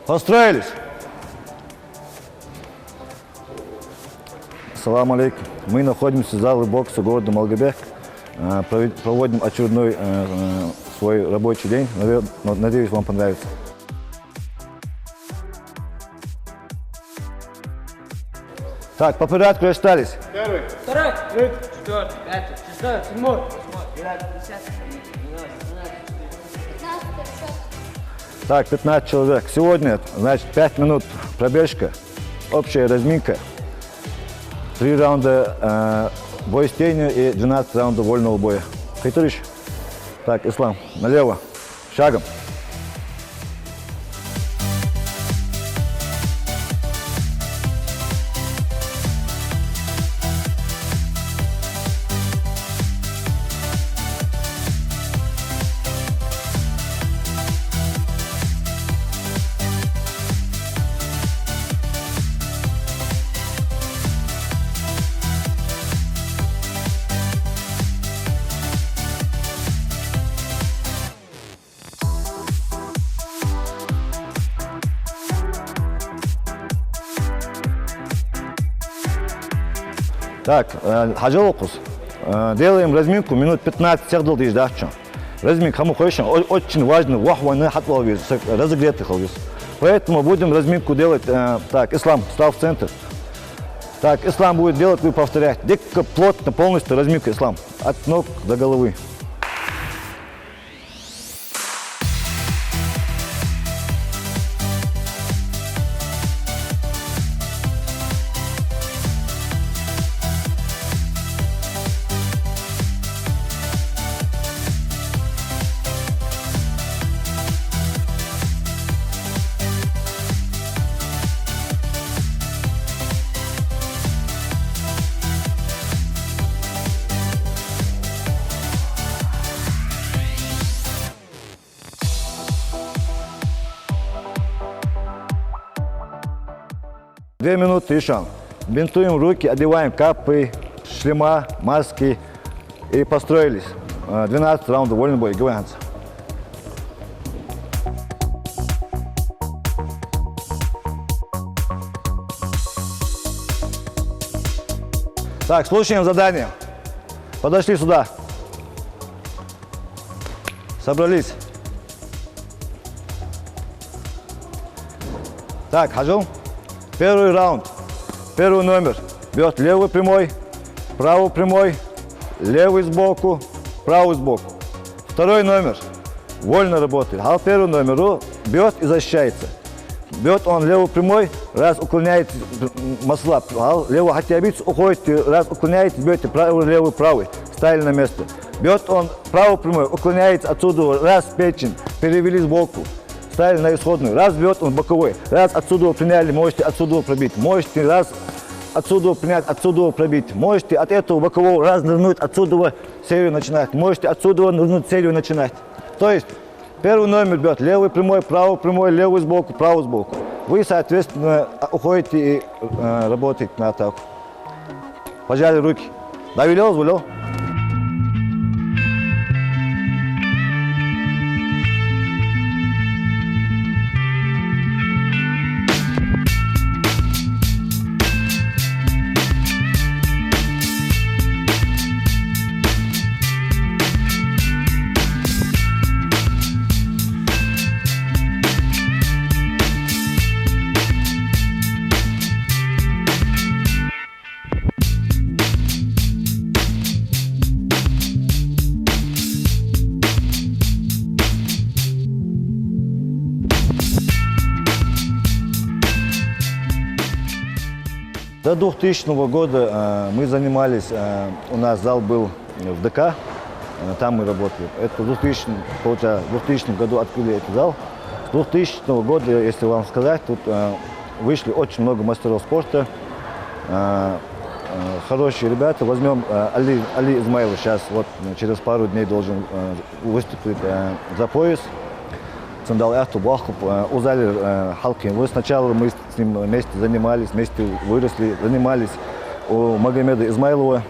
Построились. Ассаламу алейкум. Мы находимся в зале бокса города Малгобек. Проводим очередной свой рабочий день. Надеюсь, вам понравится. Так, по порядку расстались. Первый. Второй. Третий. Четвертый. Пятый. Шестой. Седьмой. Восьмой. Девятый. Десятый. 15. Так, 15 человек. Сегодня, значит, 5 минут пробежка, общая разминка, 3 раунда бой с тенью и 12 раундов вольного боя. Кайтуриш. Так, Ислам, налево, шагом. Так, Хаджалокус, делаем разминку минут 15 сагдал дейш дахчон. Разминка хаму хоишан очень важно, вахваны хатвалвиз, разогретый халвиз. Поэтому будем разминку делать. Так, Ислам, встал в центр. Так, Ислам будет делать, вы повторять. Дико плотно, полностью разминка, Ислам. От ног до головы. Две минуты еще. Бинтуем руки, одеваем капы, шлема, маски и построились. 12 раундов вольный бой. Говорим. Так, слушаем задание. Подошли сюда. Собрались. Так, Хаджу. Первый раунд, первый номер, бьет левый прямой, правый прямой, левый сбоку, правый сбоку. Второй номер, вольно работает. А первый номер бьет и защищается. Бьет он левый прямой, раз уклоняет масла, левый хатябиц уходит, раз уклоняет, бьете правый, левый, правый, ставили на место. Бьет он правый прямой, уклоняется отсюда, раз печень, перевели сбоку. Ставили на исходную. Раз бьет он боковой. Раз отсюда приняли, можете отсюда пробить. Можете раз отсюда принять, отсюда пробить. Можете от этого бокового раз нырнуть, отсюда серию начинать. Можете отсюда нырнуть, серию начинать. То есть первый номер бьет левый прямой, левый сбоку, правый сбоку. Вы, соответственно, уходите и работаете на атаку. Пожали руки. Давилел, звулел. До 2000 года мы занимались, у нас зал был в ДК, там мы работали. Это в 2000 году открыли этот зал. С 2000 года, если вам сказать, тут вышли очень много мастеров спорта, хорошие ребята. Возьмем Али Измайлов сейчас, вот через пару дней должен выступить за пояс. Сандал Ахту Бахуб, Узали Халкин. Вот сначала мы с ним вместе занимались, вместе выросли, занимались у Магомеда Измайлова.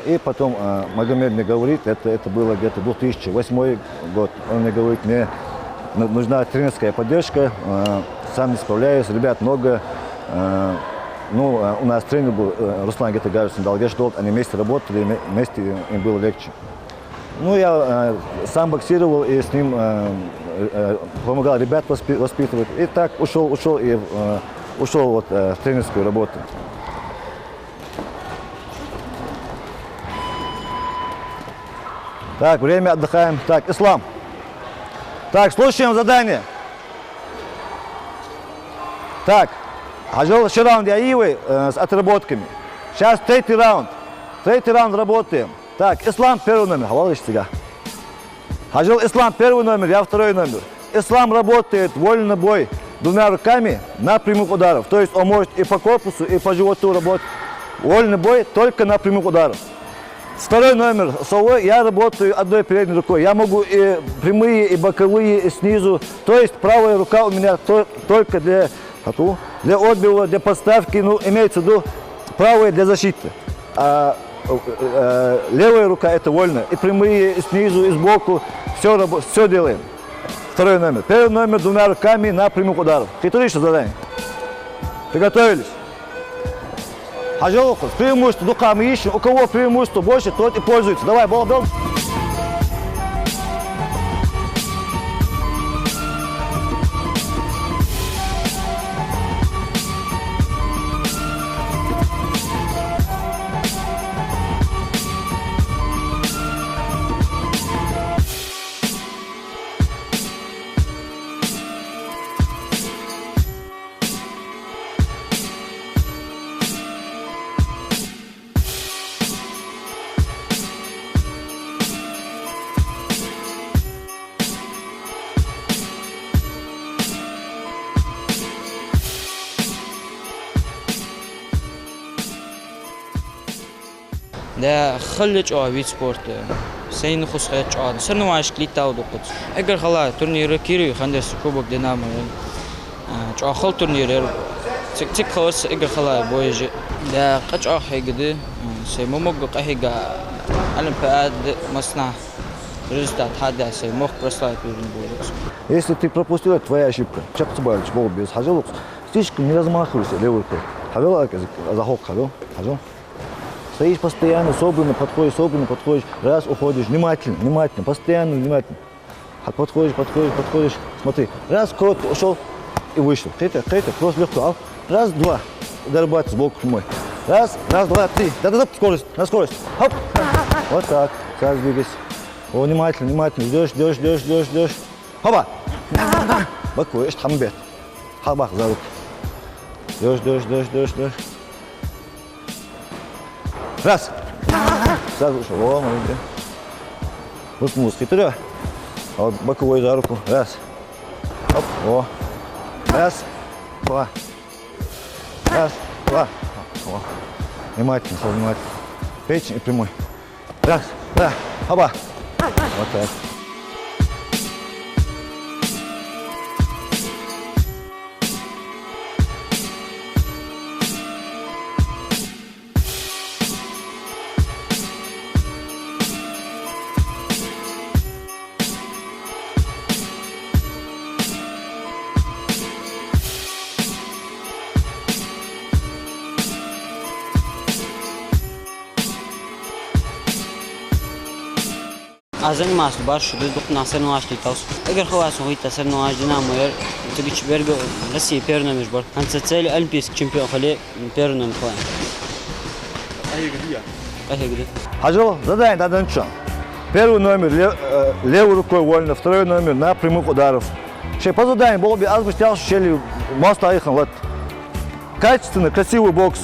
И потом Магомед мне говорит, это было где-то 2008 год. Он мне говорит, мне нужна тренерская поддержка. Сам не справляюсь, ребят много. Ну, у нас тренер был Руслан Гетагаевич, Далгеш Долт, они вместе работали, вместе им было легче. Ну, я сам боксировал и с ним помогал ребят воспитывать. И так ушел вот, в тренерскую работу. Так, время отдыхаем. Так, Ислам. Так, слушаем задание. Так, Хаджал, еще раунд я Ивы с отработками. Сейчас третий раунд. Третий раунд работаем. Так, Ислам первый номер. Хавалыш сега. Хаджал Ислам первый номер, я второй номер. Ислам работает вольный бой двумя руками на прямых ударов. То есть он может и по корпусу, и по животу работать. Вольный бой только на прямых ударах. Второй номер совой, я работаю одной передней рукой. Я могу и прямые, и боковые, и снизу. То есть правая рука у меня только для отбива, для подставки. Ну, имеется в виду правая для защиты. А левая рука это вольно. И прямые, и снизу, и сбоку. Все делаем. Второй номер. Первый номер двумя руками на прямых ударах. Хитрейшее задание. Приготовились. Хаджалуху, преимущество духа мы ищем. У кого преимущество больше, тот и пользуется. Давай, балабел. ده خلج ويت سبورت سين خص خيط عاد سنو عاش كليتا ودقت اگر خلا تورنير كيري خندس كوبك دينامو جا خل تورنير تك خلاص اگر خلا بويج ده قچ حيقد سي مومق قهيغا олимпиад مصنع результат هذا سي مخ прославит бой. Если ты пропустил, это твоя ошибка. Чапцубаевич, бол без Хаджалух. Слишком не размахивайся левой рукой. Хавел, захок, хавел, хавел. Стоишь постоянно, собрано, подходишь, раз уходишь, внимательно, постоянно, внимательно. Подходишь, смотри, раз, коротко ушел и вышел. Третье, просто легко, раз, два, дорабатывай сбоку прямой. Раз, два, три, да, на скорость, хоп, вот так, сейчас двигайся. Внимательно, ждешь, хопа, бакуешь, хамбет, хабах за руки. Ждешь. Раз. Сразу ушел. О, молодец. Вот мус хитрый. А вот боковой за руку. Раз. Оп. О. Раз. Два. Раз. Два. О. Внимательно. Печень и прямой. Раз. Да. Хоба. Вот так. Занимаюсь больше, на соревнованиях летал. Игорь Ховас, он это соревнование Динамо, ты чемпион России первый номер сбор. Он целый олимпийский чемпион, хали первый номер. Хаджал, задание надо ничего. Первый номер левой рукой вольно, второй номер на прямых ударов. По заданию был бы азбустял, щели мост аихан. Вот качественный, красивый бокс.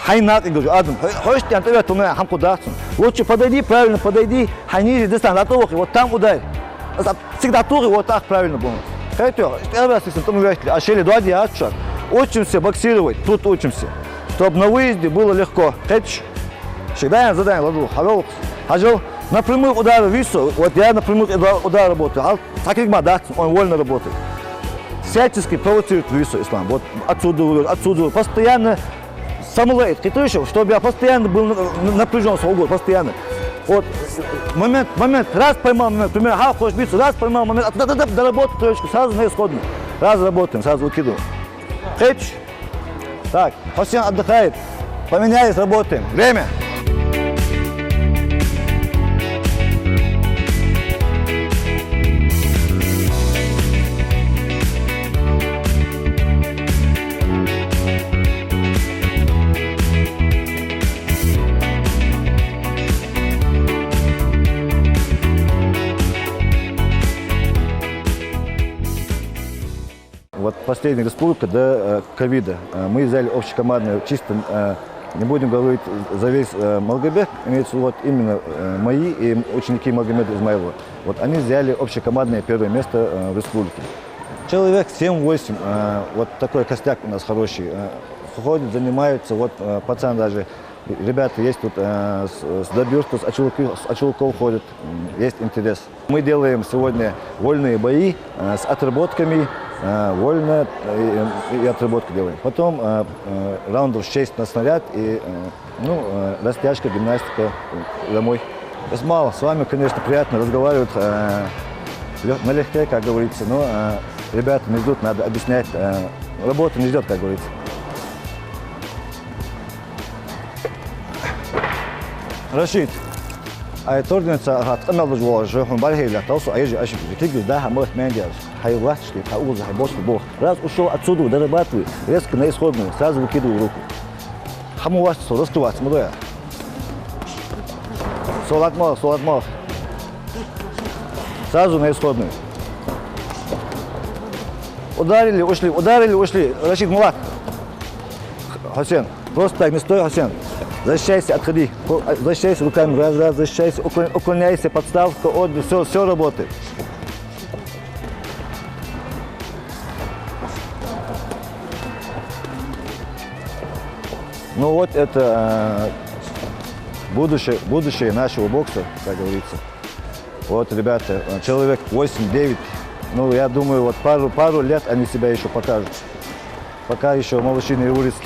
Хайнат, я говорю, Адам, хочешь ты ответ, он хамку даст. Лучше подойди, правильно подойди, хайниже дистанцию, отух, вот там ударь. Всегда тур, вот так правильно было. Хотя, первый раз, если там вешали, а щели два диача, учимся боксировать, тут учимся, чтобы на выезде было легко. Хотя, всегда задание ладу, Хаджал, на прямых ударах вису, вот я на прямых ударах работаю, а так как даст, он вольно работает. Всячески провоцирует вису ислам, вот отсюда, постоянно самулает, хитрыше, чтобы я постоянно был напряжен свой угол, постоянно. Вот момент, раз поймал момент, примерно, хочешь биться, раз поймал момент, доработал троечку, сразу на исходную. Раз работаем, сразу выкидываем. Хейч. Так, Хосен отдыхает, поменялись, работаем. Время. Вот последняя республика до ковида. Мы взяли общекомандную, чисто не будем говорить за весь Малгобек, имеется вот именно мои и ученики Магомеда Измаилова. Вот они взяли общекомандное первое место в республике. Человек 7-8, вот такой костяк у нас хороший. Ходят, занимаются, вот пацан даже, ребята есть тут с Добюрста, с Очелков ходят, есть интерес. Мы делаем сегодня вольные бои с отработками, вольно и отработку делаем. Потом раундов 6 на снаряд и растяжка, гимнастика домой. Мало, с вами, конечно, приятно разговаривать налегке, как говорится, но ребята не ждут, надо объяснять, работа не ждет, как говорится. Рашид, ай тординца хатамал жуа жохун бархейла тосу айжи ашик тигли да хамот мендиас хайват шли хауза хайбос бог раз ушел отсюда дорабатывай резко на исходную сразу выкидываю руку хаму вас раскрывать мудая солатмал сразу на исходную ударили ушли Рашид Мулак Хосен просто так не стой Хосен. Защищайся, отходи, защищайся руками, раз, защищайся, уклоняйся, подставка, отбой, все работает. Ну вот это будущее нашего бокса, как говорится. Вот, ребята, человек 8-9, ну я думаю, вот пару лет они себя еще покажут. Пока еще молодчины и улицы.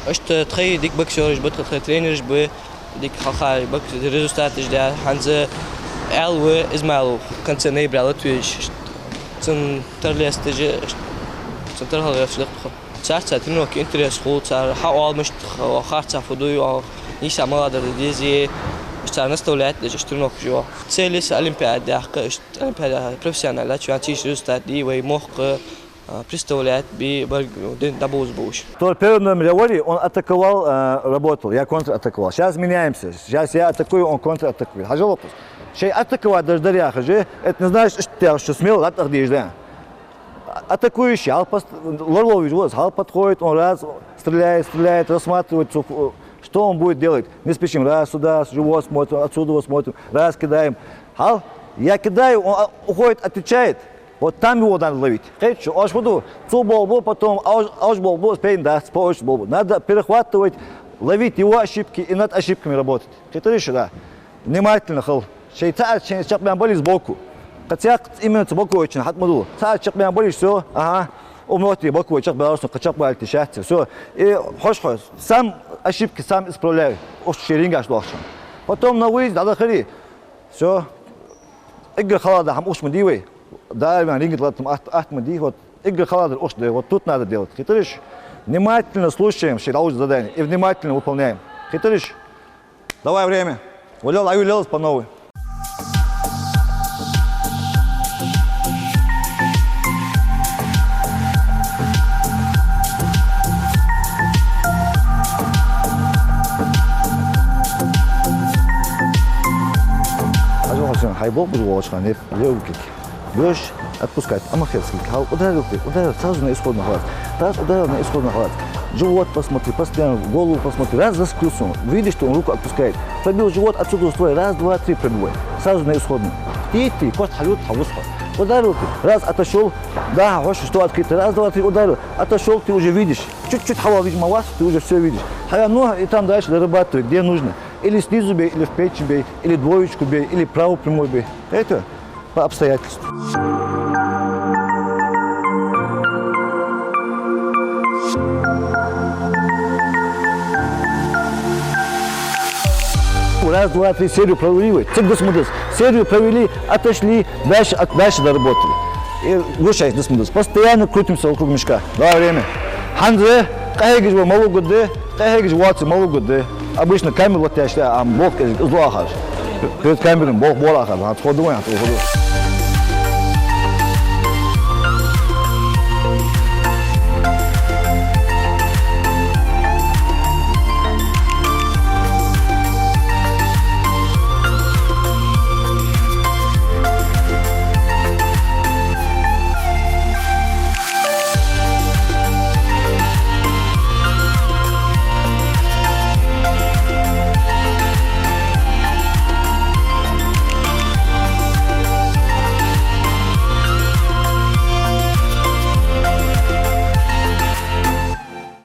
اشت تخي ديك بكسورج بتخي ترينرج ب ديك خاخاي بك ريزولتاتج ده هنز الو ازمالو كنت نيبر على تويش تن ترليستج تن ترهل يفلق ساعات تنو كي انتريس خو صار حاول مش خارص فدو نيش ما قدر ديزي اشتغل نستولات اشترنوك جوا تسيلس اولمبياد ده اولمبياد بروفيسيونال شو انتيش ريزولتات دي وي مخ представляет Дабуз Буш. Первый номер Явори, он атаковал, работал, я контратаковал. Сейчас меняемся. Сейчас я атакую, он контратакует. Хажи вопрос. Шей атаковать даже дарья хажи, это не значит, что смело атаковать, да? Атакующий, Лорлович, вот, Хал подходит, он раз стреляет, рассматривает, что он будет делать. Не спешим, раз сюда, живот смотрим, отсюда смотрим, раз кидаем. Хал, я кидаю, он уходит, отвечает. Вот там его надо ловить. Аж буду, цубол, потом аж бол, да, бол. Надо перехватывать, ловить его ошибки и над ошибками работать. Хитрыш, да. Внимательно, хал. Шейцар, чакмян боли сбоку. Хотя именно сбоку очень, хатмаду. Цар, чакмян боли, все, ага. Умнотри, боку, чакмян, качакмян, счастье, все. И хош, сам ошибки сам исправляю. Уж шеринга, что ахшам. Потом на выезд, надо ходи. Все. Игры халада, хам уж мадивай. Да, ринги латом ахмади, вот игры халады, вот тут надо делать. Хитрыш, внимательно слушаем, ширауч задание и внимательно выполняем. Хитрыш, давай время. Улел, аюлел по новой. Хайбол был волшебный, левый кик. Берешь, отпускать, амахерский, ударил, сразу на исходный халат. Раз ударил на исходный халат. живот посмотри, постоянно голову посмотри. Раз заскрылся он, видишь, что он руку отпускает. Пробил живот, отсюда устрой, раз, два, три пробивай. Сразу на исходную. Ты, просто халют, хавуска. Ударил ты, раз отошел, да, хочешь, что открыто, раз, два, три, ударил, отошел, ты уже видишь. Чуть-чуть хава, видимо, вас, ты уже все видишь. Хая нога, и там дальше дорабатывай, где нужно. Или снизу бей, или в печень бей, или двоечку бей, или правую прямой бей. Это по обстоятельствам. Раз, два, три, серию провели, цик досмотрелся. Серию провели, отошли, дальше доработали. И глушай, досмотрелся. Постоянно крутимся вокруг мешка. Давай время. Ханзе, кахегиш был малу гуды, кахегиш ватсы малу гуды. Обычно камеру вот я считаю, а бог зло ахаш. Перед камерой бог бол ахаш. Отходу, отходу.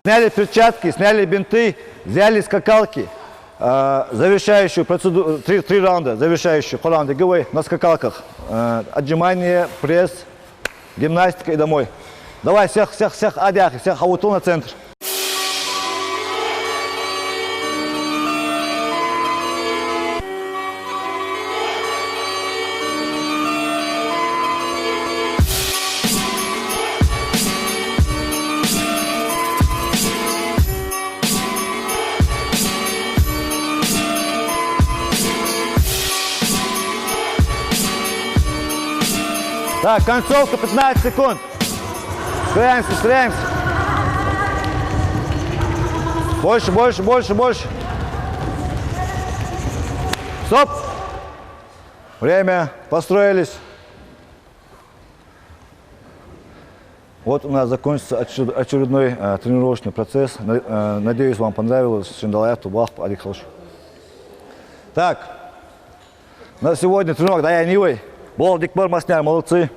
Сняли перчатки, сняли бинты, взяли скакалки. Завершающую процедуру, три раунда, завершающую по раунду ГВ на скакалках. Отжимание, пресс, гимнастика и домой. Давай всех адях, всех аутул на центр. Так, концовка 15 секунд. Ускоряемся. Больше. Стоп. Время. Построились. Вот у нас закончится очередной тренировочный процесс. Надеюсь, вам понравилось. Шиндалаев, Тубах, Алик. Так, на сегодня тренировок, да, я не вы. Бол, Дикбар, Масняр, молодцы.